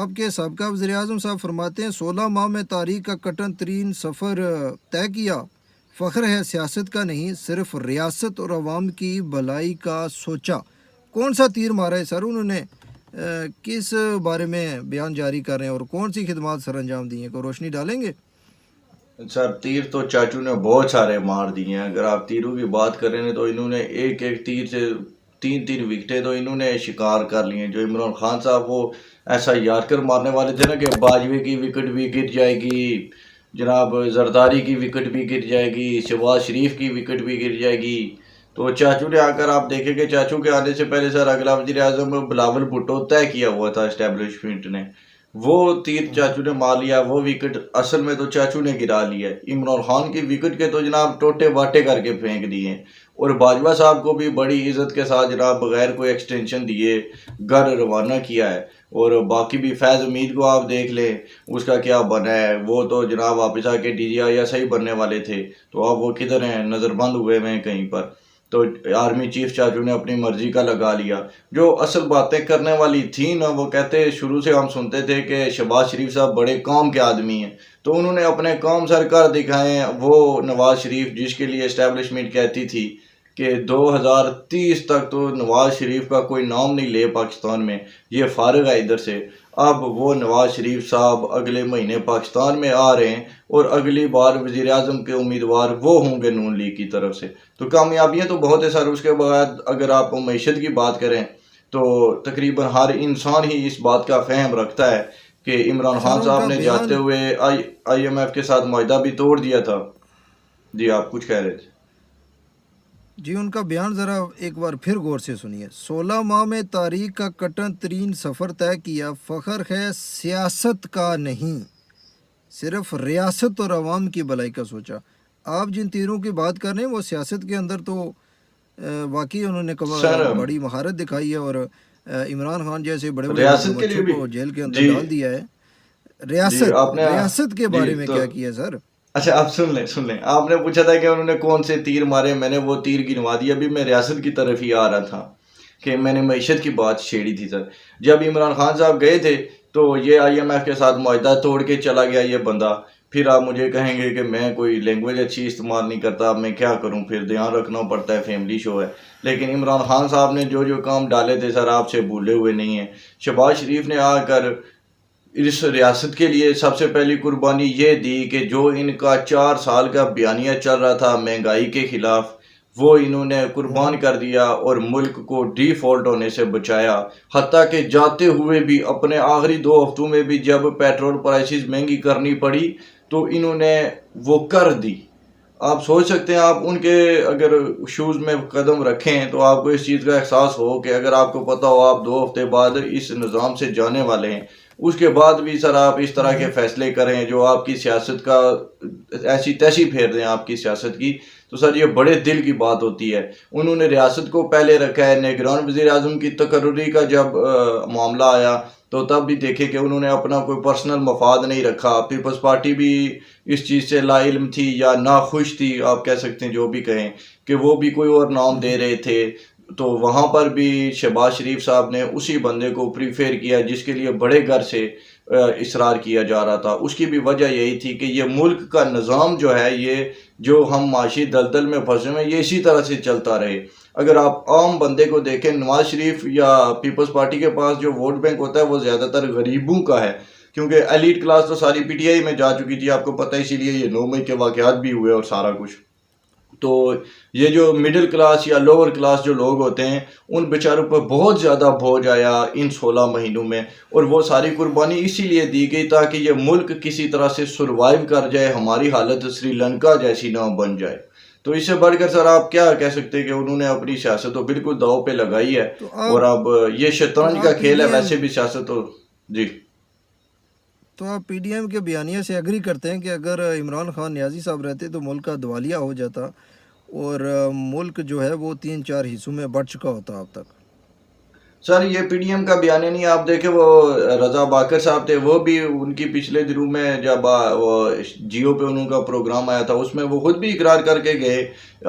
आपके साबका वज़ीर-ए-आज़म साहब फरमाते हैं 16 माह में तारीख का कठिन तरीन सफ़र तय किया। फ़ख्र है सियासत का नहीं, सिर्फ रियासत और अवाम की भलाई का सोचा। कौन सा तीर मारा है सर उन्होंने? किस बारे में बयान जारी कर रहे हैं और कौन सी खिदमत सर अंजाम दी हैं? कोई रोशनी डालेंगे? सर तीर तो चाचू ने बहुत सारे मार दिए हैं। अगर आप तीरों की बात करें तो इन्होंने एक एक तीर से तीन तीन विकेटें तो इन्होंने शिकार कर लिए हैं। जो इमरान खान साहब वो ऐसा यार्कर मारने वाले थे ना कि बाजवे की विकेट भी गिर जाएगी, जनाब जरदारी की विकेट भी गिर जाएगी, शहबाज शरीफ की विकेट भी गिर जाएगी। तो चाचू ने आकर आप देखेंगे, चाचू के आने से पहले सर अगला वजीर आजम बिलावल भुट्टो तय किया हुआ था एस्टेब्लिशमेंट ने। वो तीर चाचू ने मार लिया, वो विकेट असल में तो चाचू ने गिरा लिया। इमरान खान की विकेट के तो जनाब टोटे बाटे करके फेंक दिए। और बाजवा साहब को भी बड़ी इज्जत के साथ जनाब बगैर कोई एक्सटेंशन दिए घर रवाना किया है। और बाकी भी फैज़ हमीद को आप देख लें, उसका क्या बना है। वो तो जनाब वापस आके DGI ही बनने वाले थे, तो अब वो किधर हैं, नज़रबंद हुए हुए हैं कहीं पर। तो आर्मी चीफ चाचू ने अपनी मर्जी का लगा लिया। जो असल बातें करने वाली थी ना, वो कहते शुरू से हम सुनते थे कि शहबाज शरीफ साहब बड़े काम के आदमी हैं, तो उन्होंने अपने काम सर कर दिखाए। वो नवाज शरीफ जिसके लिए इस्टेब्लिशमेंट कहती थी कि 2030 तक तो नवाज शरीफ का कोई नाम नहीं ले पाकिस्तान में, ये फारिग है इधर से। अब वो नवाज शरीफ साहब अगले महीने पाकिस्तान में आ रहे हैं और अगली बार वज़ीर आज़म के उम्मीदवार वो होंगे नून लीग की तरफ से। तो कामयाबियां तो बहुत है सर। उसके बाद अगर आप मईशत की बात करें तो तकरीबन हर इंसान ही इस बात का फहम रखता है कि इमरान सर खान उनका साहब ने जाते बयान हुए IMF के साथ मुआहदा भी तोड़ दिया था। जी आप कुछ कह रहे थे। जी उनका बयान ज़रा एक बार फिर गौर से सुनिए। 16 माह में तारीख का कठिन तरीन सफ़र तय किया। फ़ख्र है सियासत का नहीं, सिर्फ रियासत और अवाम की भलाई का सोचा। आप जिन तीरों की बात कर रहे हैं वो सियासत के अंदर तो वाकई उन्होंने सर बड़ी महारत दिखाई है और इमरान खान जैसे बड़े बड़े रियासत के लिए मगरमच्छों भी। को जेल के अंदर जी डाल दिया है। जी रियासत आपने। रियासत के जी बारे में तो क्या किया सर? अच्छा आप सुन लें आपने पूछा था कि उन्होंने कौन से तीर मारे, मैंने वो तीर गिनवा दिया। अभी मैं रियासत की तरफ ही आ रहा था कि मैंने मईशत की बात छेड़ी थी सर। जब इमरान खान साहब गए थे तो ये IMF के साथ मुआहदा तोड़ के चला गया ये बंदा। फिर आप मुझे कहेंगे कि मैं कोई लैंग्वेज अच्छी इस्तेमाल नहीं करता, अब मैं क्या करूं, फिर ध्यान रखना पड़ता है, फैमिली शो है। लेकिन इमरान खान साहब ने जो जो काम डाले थे सर आपसे भूले हुए नहीं है। शहबाज शरीफ ने आकर इस रियासत के लिए सबसे पहली कुर्बानी ये दी कि जो इनका 4 साल का बयानिया चल रहा था महंगाई के खिलाफ, वो इन्होंने कुर्बान कर दिया और मुल्क को डिफॉल्ट होने से बचाया। हत्ता कि जाते हुए भी अपने आखिरी 2 हफ्तों में भी जब पेट्रोल प्राइसेस महंगी करनी पड़ी तो इन्होंने वो कर दी। आप सोच सकते हैं, आप उनके अगर शूज़ में कदम रखें तो आपको इस चीज़ का एहसास हो कि अगर आपको पता हो आप 2 हफ्ते बाद इस निज़ाम से जाने वाले हैं, उसके बाद भी सर आप इस तरह के फैसले करें जो आपकी सियासत का ऐसी तैसी फेर दें आपकी सियासत की, तो सर ये बड़े दिल की बात होती है। उन्होंने रियासत को पहले रखा है। निगरान वज़ीर आज़म की तकर्री का जब मामला आया तो तब भी देखे कि उन्होंने अपना कोई पर्सनल मफाद नहीं रखा। पीपल्स पार्टी भी इस चीज़ से लाइल्म थी या नाखुश थी, आप कह सकते हैं जो भी कहें, कि वो भी कोई और नाम दे रहे थे। तो वहाँ पर भी शहबाज शरीफ साहब ने उसी बंदे को प्रीफेर किया जिसके लिए बड़े घर से इसरार किया जा रहा था। उसकी भी वजह यही थी कि ये मुल्क का निज़ाम जो है, ये जो हम माशी दलदल में फंसे हुए हैं, ये इसी तरह से चलता रहे। अगर आप आम बंदे को देखें, नवाज शरीफ या पीपल्स पार्टी के पास जो वोट बैंक होता है वो ज़्यादातर गरीबों का है, क्योंकि एलीट क्लास तो सारी PTI में जा चुकी थी, आपको पता है। इसीलिए ये 9 मई के वाक़यात भी हुए और सारा कुछ। तो ये जो मिडिल क्लास या लोअर क्लास जो लोग होते हैं, उन बेचारों पर बहुत ज़्यादा बोझ आया इन 16 महीनों में। और वो सारी कुर्बानी इसीलिए दी गई ताकि ये मुल्क किसी तरह से सरवाइव कर जाए, हमारी हालत श्रीलंका जैसी ना बन जाए। तो इससे बढ़कर सर आप क्या कह सकते हैं कि उन्होंने अपनी सियासत तो बिल्कुल दांव पे लगाई है। तो और आप अब ये तो शतरंज का आप खेल है, पीडीएम वैसे भी सियासत तो। जी तो आप पीडीएम के बयानिया से एग्री करते हैं कि अगर इमरान खान नियाज़ी साहब रहते तो मुल्क का दिवालिया हो जाता और मुल्क जो है वो 3-4 हिस्सों में बढ़ चुका होता अब तक? सर ये पीडीएम का बयान नहीं, आप देखे वो रजा बाकर साहब थे, वो भी उनकी पिछले दिनों में जब वो जियो पे उनका प्रोग्राम आया था उसमें वो खुद भी इकरार करके गए।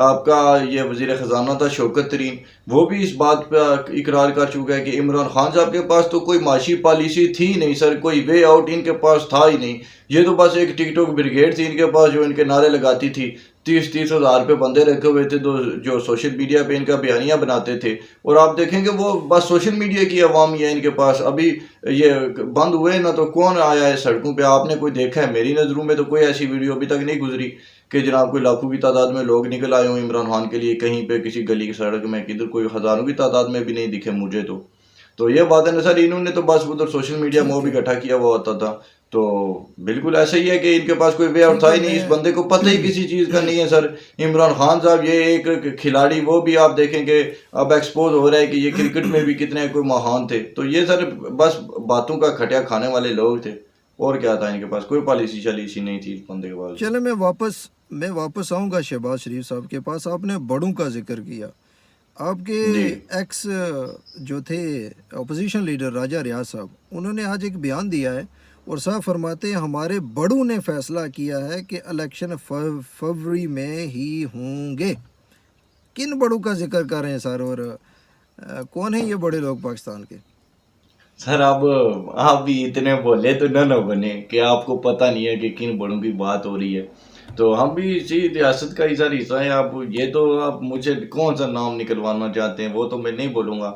आपका ये वजीर ख़जाना था शौकत तरीन, वो भी इस बात पर इकरार कर चुका है कि इमरान खान साहब के पास तो कोई माशी पॉलिसी थी नहीं सर, कोई वे आउट इनके पास था ही नहीं। ये तो बस एक टिकटॉक ब्रिगेड थी इनके पास जो इनके नारे लगाती थी। 30-30 हज़ार पे बंदे रखे हुए थे जो सोशल मीडिया पे इनका बयानियाँ बनाते थे। और आप देखेंगे वो बस सोशल मीडिया की आवाम ही है इनके पास। अभी ये बंद हुए ना तो कौन आया है सड़कों पे, आपने कोई देखा है? मेरी नज़रों में तो कोई ऐसी वीडियो अभी तक नहीं गुजरी कि जनाब कोई लाखों की तादाद में लोग निकल आए हों इमरान खान के लिए कहीं पे किसी गली की सड़क में, किधर कोई हज़ारों की तादाद में भी नहीं दिखे मुझे तो ये बात है ना सर, इन्होंने तो बस उधर सोशल मीडिया ठीक मोब है, इकट्ठा किया हुआ होता था। तो बिल्कुल ऐसा ही है कि इनके पास कोई वे आउट ठीक था है। ही नहीं, इस बंदे को पता ही किसी चीज़ का नहीं है सर। इमरान खान साहब ये एक खिलाड़ी, वो भी आप देखेंगे अब एक्सपोज हो रहा है कि ये क्रिकेट में भी कितने कोई महान थे। तो ये सर बस बातों का खटिया खाने वाले लोग थे, और क्या था इनके पास? कोई पॉलिसी शालिसी नहीं थी इस बंदे के पास। चले मैं वापस आऊंगा शहबाज शरीफ साहब के पास। आपने बड़ों का जिक्र किया। आपके जी एक्स जो थे अपोजिशन लीडर राजा रियाज साहब, उन्होंने आज एक बयान दिया है और साफ फरमाते हैं हमारे बड़ों ने फैसला किया है कि इलेक्शन फरवरी में ही होंगे। किन बड़ों का जिक्र कर रहे हैं सर, और कौन है ये बड़े लोग पाकिस्तान के? सर, अब आप भी इतने बोले तो न बने कि आपको पता नहीं है कि किन बड़ों की बात हो रही है। तो हम भी इसी रियासत का ही सर हिस्सा है। आप ये तो आप मुझे कौन सा नाम निकलवाना चाहते हैं वो तो मैं नहीं बोलूँगा।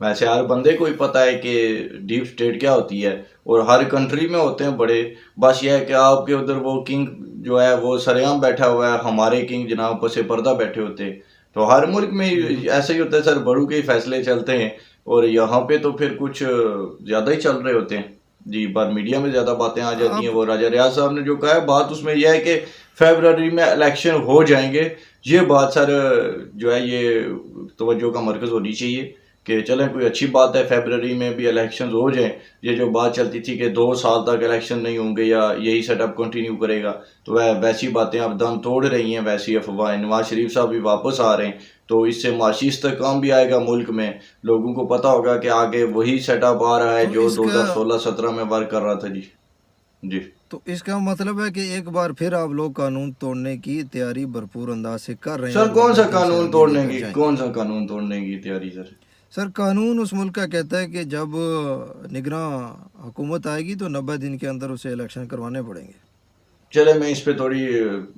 वैसे हर बंदे को ही पता है कि डीप स्टेट क्या होती है, और हर कंट्री में होते हैं बड़े। बस यह है कि आपके उधर वो किंग जो है वो सरेआम बैठा हुआ है, हमारे किंग जनाब पसे पर्दा बैठे होते हैं। तो हर मुल्क में ऐसा ही होता है सर, बड़ों के ही फैसले चलते हैं। और यहाँ पे तो फिर कुछ ज़्यादा ही चल रहे होते हैं जी, पर मीडिया में ज़्यादा बातें आ जाती हैं। आप वो राजा रियाज साहब ने जो कहा है बात, उसमें यह है कि फरवरी में इलेक्शन हो जाएंगे। ये बात सर जो है ये तवज्जो का मरकज़ होनी चाहिए कि चलें कोई अच्छी बात है फरवरी में भी इलेक्शन हो जाएं। ये जो बात चलती थी कि 2 साल तक इलेक्शन नहीं होंगे या यही सेटअप कंटिन्यू करेगा, तो वह वैसी बातें अब दम तोड़ रही हैं, वैसी अफवाहें। नवाज शरीफ साहब भी वापस आ रहे हैं, तो इससे माशी इस्तेहकाम भी आएगा मुल्क में। लोगों को पता होगा कि आगे वही सेटअप आ रहा है तो जो इसका 2016-17 में वर्क कर रहा था जी। जी तो इसका मतलब है कि एक बार फिर आप लोग कानून तोड़ने की तैयारी भरपूर अंदाज से कर रहे हैं सर, और कौन सा वजह से कानून आगे तोड़ने लेकर की जाएंगे। तैयारी सर? सर कानून उस मुल्क का कहता है कि जब निगरां हुकूमत आएगी तो 90 दिन के अंदर उसे इलेक्शन करवाने पड़ेंगे। चले मैं इस पे थोड़ी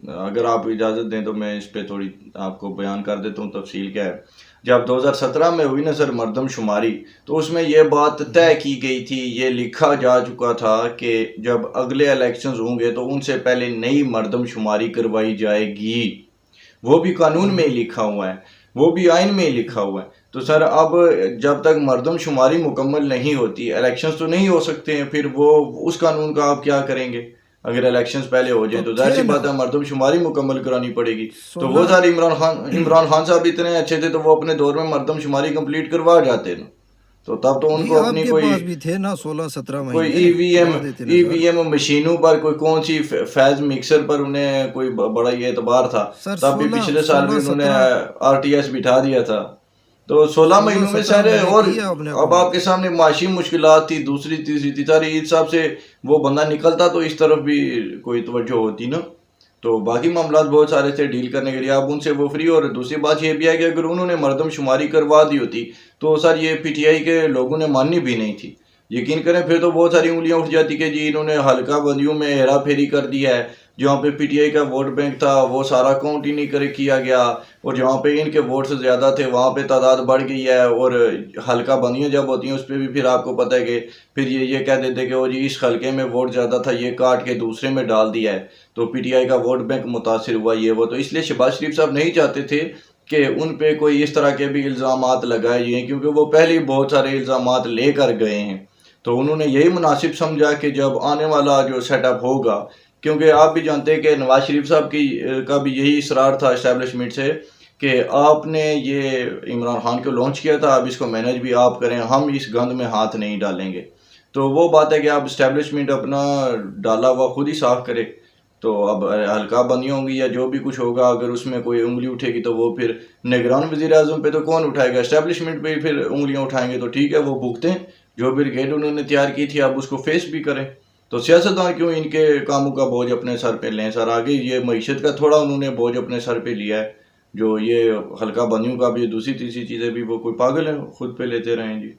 अगर आप इजाज़त दें तो मैं इस पे थोड़ी आपको बयान कर देता हूँ तफसील क्या है। जब 2017 में हुई ना सर मरदमशुमारी, तो उसमें ये बात तय की गई थी, ये लिखा जा चुका था कि जब अगले इलेक्शंस होंगे तो उनसे पहले नई मरदमशुमारी करवाई जाएगी। वो भी कानून में ही लिखा हुआ है, वो भी आइन में ही लिखा हुआ है। तो सर अब जब तक मरदमशुमारी मुकम्मल नहीं होती, इलेक्शंस तो नहीं हो सकते हैं, फिर वो उस कानून का आप क्या करेंगे? अगर इलेक्शंस पहले हो जाए तो तो जाहिर सी थे ना बात है मरदमशुमारी मुकम्मल करानी पड़ेगी। तो वो 16। सर इमरान खान साहब इतने अच्छे थे तो वो अपने दौर में मरदमशुमारी कंप्लीट करवा जाते ना, तो तब तो नहीं, उनको अपनी आपके कोई पास भी थे ना 16-17 कोई महीने, ईवीएम करवा देते ना सर। ईवीएम मशीनों पर कोई कौन सी फैज मिक्सर पर उन्हें कोई बड़ा ये एतबार था। सर तब भी 16 पिछले साल भी 16 उन्होंने 17 आरटीएस बिठा दिया था। तो 16 16 महीनों में 17 सर, महीने और की है आपने अब आपके हुकूमत। सामने माशी मुश्किलात थी, दूसरी तीसरी तीसरी इस हिसाब से वो बंदा निकलता तो इस तरफ भी कोई तवज्जो होती ना। तो बाकी मामला बहुत सारे थे डील करने के लिए, अब उनसे वो फ्री। और दूसरी बात ये भी है कि अगर उन्होंने मरदमशुमारी करवा दी होती तो सर ये पीटीआई के लोगों ने माननी भी नहीं थी। यकीन करें फिर तो बहुत सारी उंगलियां उठ जाती कि जी इन्होंने हल्का बंदियों में हेरा फेरी कर दिया है। जहाँ पे पीटीआई का वोट बैंक था वो सारा काउंट ही नहीं किया गया, और जहाँ पे इनके वोट से ज़्यादा थे वहाँ पे तादाद बढ़ गई है। और हल्का बंदियाँ जब होती हैं उस पर भी फिर आपको पता है कि फिर ये कह देते कि वो जी इस हल्के में वोट ज़्यादा था, ये काट के दूसरे में डाल दिया है, तो पीटीआई का वोट बैंक मुतासिर हुआ ये वो। तो इसलिए शहबाज शरीफ साहब नहीं चाहते थे कि उन पे कोई इस तरह के भी इल्ज़ामात लगाए जाएँ, क्योंकि वो पहले ही बहुत सारे इल्ज़ामात लेकर गए हैं। तो उन्होंने यही मुनासिब समझा कि जब आने वाला जो सेटअप होगा, क्योंकि आप भी जानते हैं कि नवाज शरीफ साहब का भी यही इसरार था इस्टेब्लिशमेंट से कि आपने ये इमरान खान को लॉन्च किया था, अब इसको मैनेज भी आप करें, हम इस गंद में हाथ नहीं डालेंगे। तो वो बात है कि आप इस्टेब्लिशमेंट अपना डाला हुआ खुद ही साफ करे। तो अब हल्का बंदियाँ होंगी या जो भी कुछ होगा, अगर उसमें कोई उंगली उठेगी तो वो फिर निगरान वज़ीर आज़म पे तो कौन उठाएगा, एस्टेब्लिशमेंट पे ही फिर उंगलियां उठाएंगे। तो ठीक है, वो भुगतें, जो ब्रिगेड उन्होंने तैयार की थी अब उसको फेस भी करें। तो सियासतदान क्यों इनके कामों का बोझ अपने सर पे लें सर। आगे ये मईशत का थोड़ा उन्होंने बोझ अपने सर पे लिया है, जो ये हल्का बंदियों का भी दूसरी तीसरी चीज़ें भी वो कोई पागल है खुद पे लेते रहें जी।